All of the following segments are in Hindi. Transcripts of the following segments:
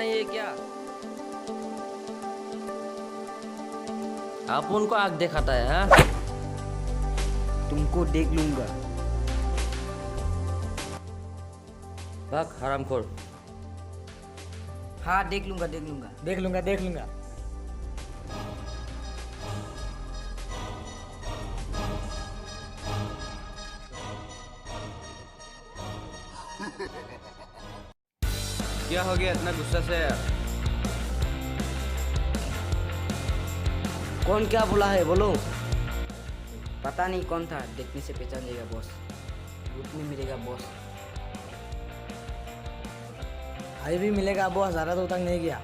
नहीं है क्या? आप उनको आग दिखाता है हाँ? तुमको देख लूंगा। भाग हरामखोर। हाँ देख लूंगा देख लूंगा देख लूंगा देख लूंगा। क्या हो गया इतना गुस्सा से? कौन क्या बोला है बोलो। पता नहीं कौन था, देखने से पहचान जाएगा बॉस। ग्रुप में मिलेगा बॉस। अभी भी मिलेगा बॉस, ज़्यादा तो तक नहीं गया।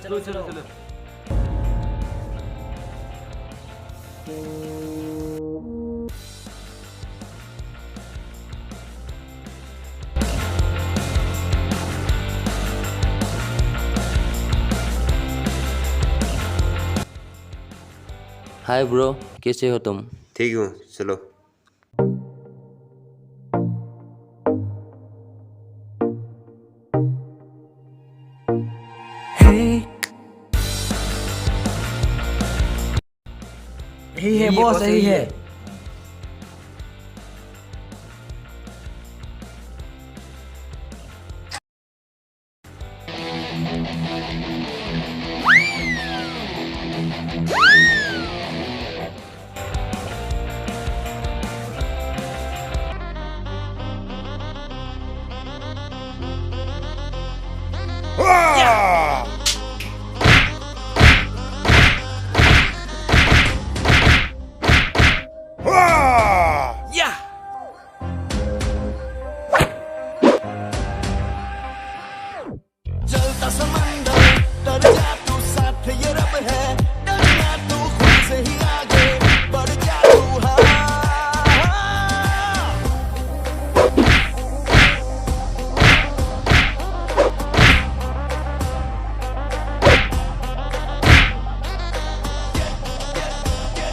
चलो चलो चलो। हाय ब्रो, कैसे हो तुम? ठीक हूँ, चलो। यही है बॉस, यही है।